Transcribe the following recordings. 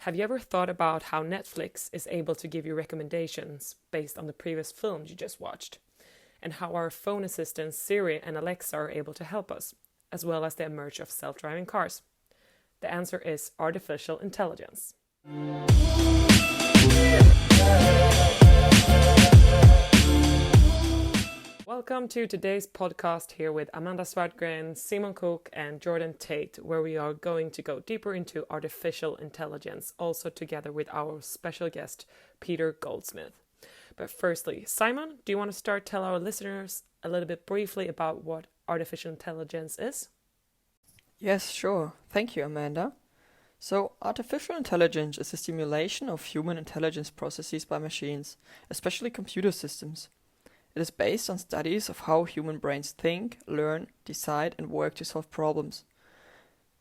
Have you ever thought about how Netflix is able to give you recommendations based on the previous films you just watched? And how our phone assistants Siri and Alexa are able to help us, as well as the emergence of self-driving cars? The answer is artificial intelligence. Welcome to today's podcast here with Amanda Svaerdgren, Simon Kooke and Jordan Tate, where we are going to go deeper into artificial intelligence, also together with our special guest, Peter Goldsmith. But firstly, Simon, do you want to start tell our listeners a little bit briefly about what artificial intelligence is? Yes, sure. Thank you, Amanda. So, artificial intelligence is the simulation of human intelligence processes by machines, especially computer systems. It is based on studies of how human brains think, learn, decide, and work to solve problems.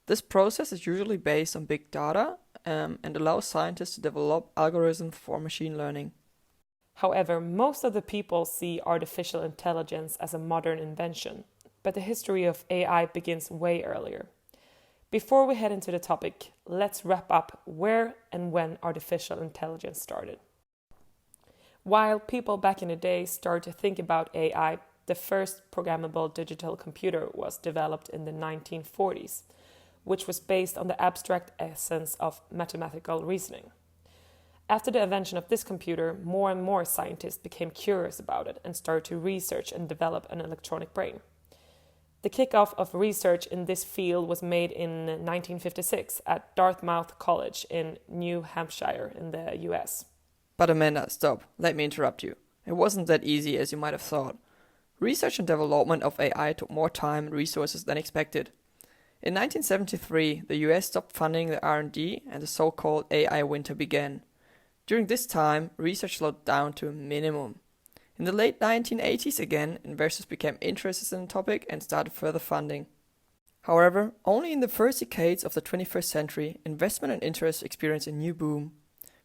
This process is usually based on big data and allows scientists to develop algorithms for machine learning. However, most of the people see artificial intelligence as a modern invention, but the history of AI begins way earlier. Before we head into the topic, let's wrap up where and when artificial intelligence started. While people back in the day started to think about AI, the first programmable digital computer was developed in the 1940s, which was based on the abstract essence of mathematical reasoning. After the invention of this computer, more and more scientists became curious about it and started to research and develop an electronic brain. The kickoff of research in this field was made in 1956 at Dartmouth College in New Hampshire in the US. But Amanda, stop. Let me interrupt you. It wasn't that easy as you might have thought. Research and development of AI took more time and resources than expected. In 1973, the US stopped funding the R&D and the so-called AI winter began. During this time, research slowed down to a minimum. In the late 1980s again, investors became interested in the topic and started further funding. However, only in the first decades of the 21st century, investment and interest experienced a new boom.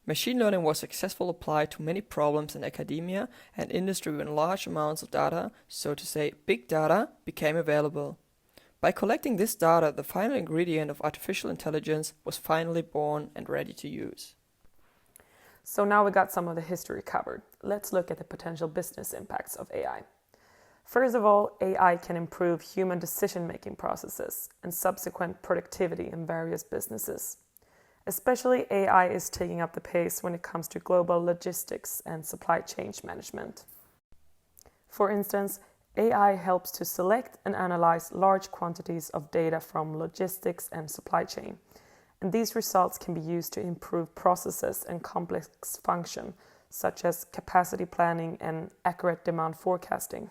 Machine learning was successfully applied to many problems in academia and industry when large amounts of data, so to say big data, became available. By collecting this data, the final ingredient of artificial intelligence was finally born and ready to use. So now we got some of the history covered. Let's look at the potential business impacts of AI. First of all, AI can improve human decision-making processes and subsequent productivity in various businesses. Especially AI is taking up the pace when it comes to global logistics and supply chain management. For instance, AI helps to select and analyze large quantities of data from logistics and supply chain. And these results can be used to improve processes and complex function, such as capacity planning and accurate demand forecasting.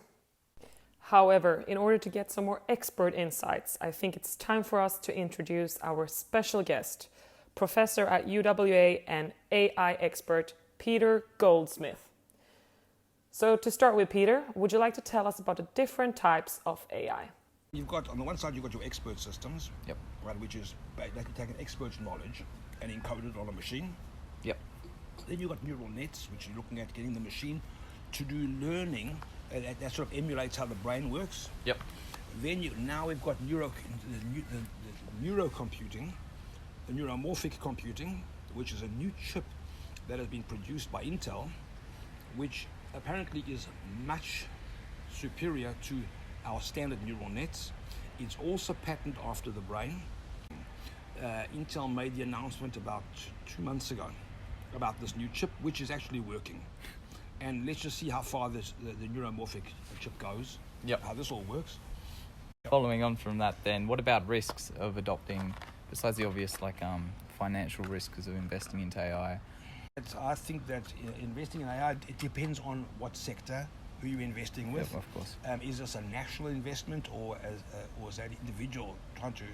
However, in order to get some more expert insights, I think it's time for us to introduce our special guest, Professor at UWA and AI expert Peter Goldsmith. So to start with, Peter, would you like to tell us about the different types of AI? You've got, on the one side, you've got your expert systems, Yep. right, which is they can take an expert's knowledge and encode it on a machine. Yep. Then you've got neural nets, which you're looking at getting the machine to do learning, that sort of emulates how the brain works. Yep. Then now we've got the neurocomputing, the neuromorphic computing, which is a new chip that has been produced by Intel, which apparently is much superior to our standard neural nets. It's also patented after the brain. Intel made the announcement about 2 months ago about this new chip, which is actually working. And let's just see how far the neuromorphic chip goes, Yep. how this all works. Following on from that then, what about risks of adopting, besides the obvious financial risks of investing into AI? I think that investing in AI, it depends on what sector, who you're investing with. Yep, of course. Is this a national investment or is that individual trying to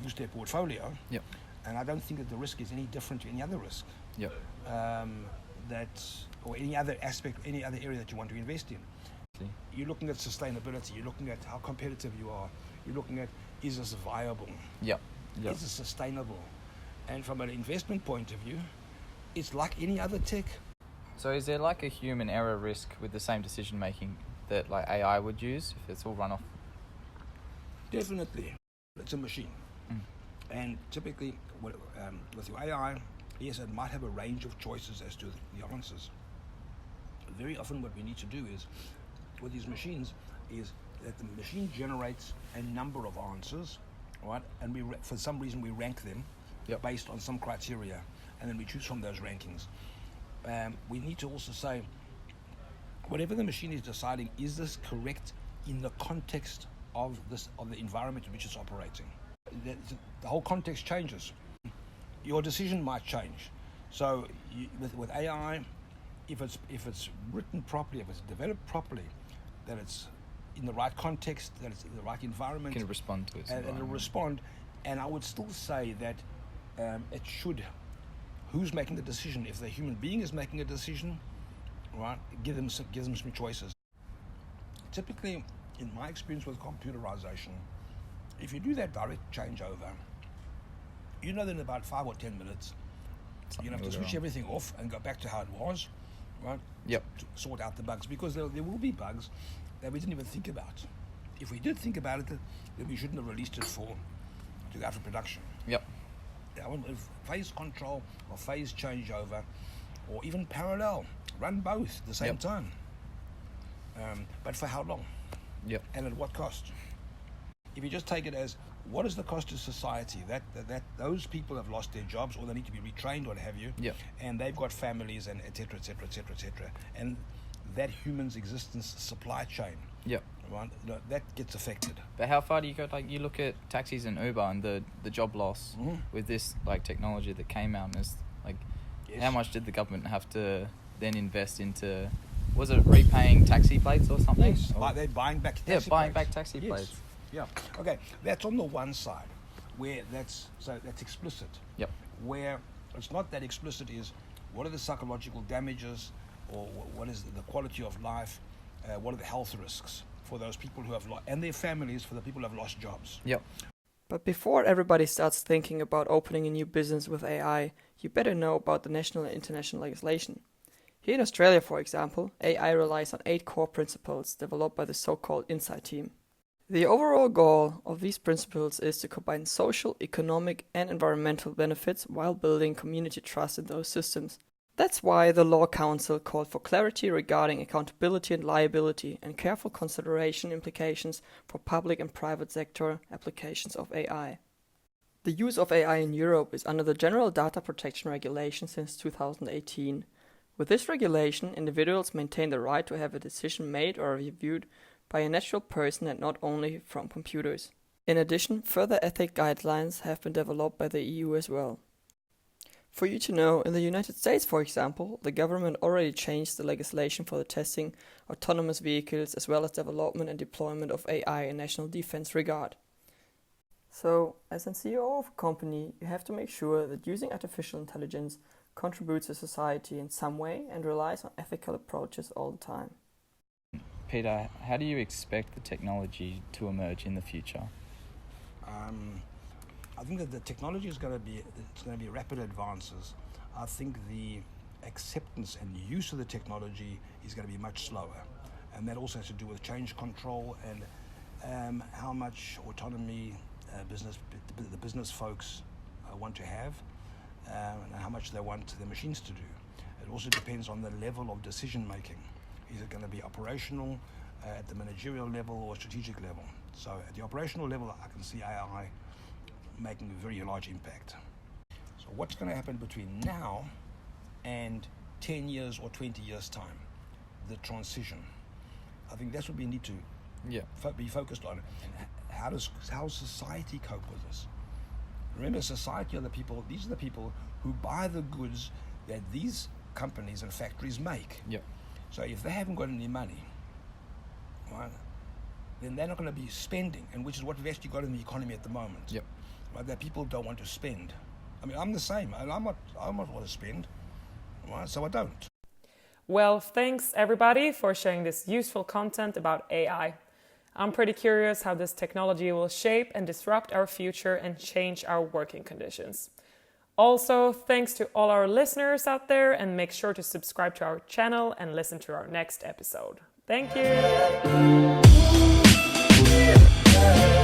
boost their portfolio? Yep. And I don't think that the risk is any different to any other risk. Yep. Or any other aspect, any other area that you want to invest in. You're looking at sustainability, you're looking at how competitive you are, you're looking at, is this viable? Yep. Is this sustainable? And from an investment point of view, it's like any other tech. So is there like a human error risk with the same decision making that like AI would use if it's all run off? Definitely. It's a machine. And typically with your AI, yes, it might have a range of choices as to the answers. Very often what we need to do is, with these machines, is that the machine generates a number of answers, right? And for some reason we rank them based on some criteria, and then we choose from those rankings. We need to also say, whatever the machine is deciding, is this correct in the context of the environment in which it's operating? The whole context changes. Your decision might change. So with AI, if it's written properly, if it's developed properly, that it's in the right context, that it's in the right environment, Can respond to it. and it'll respond. And I would still say that it should. Who's making the decision? If the human being is making a decision, right, give them some choices. Typically, in my experience with computerization, if you do that direct changeover, you know that in about 5 or 10 minutes, you have to switch everything off and go back to how it was, right? Yep. To sort out the bugs, because there will be bugs that we didn't even think about. If we did think about it, then we shouldn't have released it to go out for production. Yep. If phase control or phase changeover, or even parallel, run both at the same time. But for how long? Yep. And at what cost? If you just take it as, what is the cost to society? That those people have lost their jobs, or they need to be retrained, or what have you. Yep. And they've got families, and et cetera, et cetera, et cetera, et cetera. And that human's existence supply chain, Yep. right? That gets affected. But how far do you go? Like, you look at taxis and Uber and the job loss with this like technology that came out, and it's like, how much did the government have to then invest into? Was it repaying taxi plates or something? Yes. Or, They're buying back taxi plates. buying back taxi plates. Yeah. Okay. That's on the one side, where that's explicit. Yep. Where it's not that explicit is, what are the psychological damages, or what is the quality of life, what are the health risks for those people who have lost, and their families, for the people who have lost jobs. Yep. But before everybody starts thinking about opening a new business with AI, you better know about the national and international legislation. Here in Australia, for example, AI relies on 8 core principles developed by the so-called Insight team. The overall goal of these principles is to combine social, economic, and environmental benefits while building community trust in those systems. That's why the Law Council called for clarity regarding accountability and liability and careful consideration implications for public and private sector applications of AI. The use of AI in Europe is under the General Data Protection Regulation since 2018. With this regulation, individuals maintain the right to have a decision made or reviewed by a natural person and not only from computers. In addition, further ethic guidelines have been developed by the EU as well. For you to know, in the United States, for example, the government already changed the legislation for the testing of autonomous vehicles as well as development and deployment of AI in national defense regard. So, as an CEO of a company, you have to make sure that using artificial intelligence contributes to society in some way and relies on ethical approaches all the time. Peter, how do you expect the technology to emerge in the future? I think that the technology is going to be rapid advances. I think the acceptance and use of the technology is going to be much slower, and that also has to do with change control and how much autonomy the business folks want to have, and how much they want the machines to do. It also depends on the level of decision making. Is it going to be operational at the managerial level or strategic level? So at the operational level, I can see AI making a very large impact. So what's going to happen between now and 10 years or 20 years time? The transition. I think that's what we need to be focused on. How does society cope with this? Remember, society are the people, these are the people who buy the goods that these companies and factories make. Yep. So if they haven't got any money, right, then they're not going to be spending, and which is what we've actually got in the economy at the moment. Yep. Right, that people don't want to spend. I mean, I'm the same. I'm not want to spend, right? So I don't. Well, thanks everybody for sharing this useful content about AI. I'm pretty curious how this technology will shape and disrupt our future and change our working conditions. Also, thanks to all our listeners out there, and make sure to subscribe to our channel and listen to our next episode. Thank you!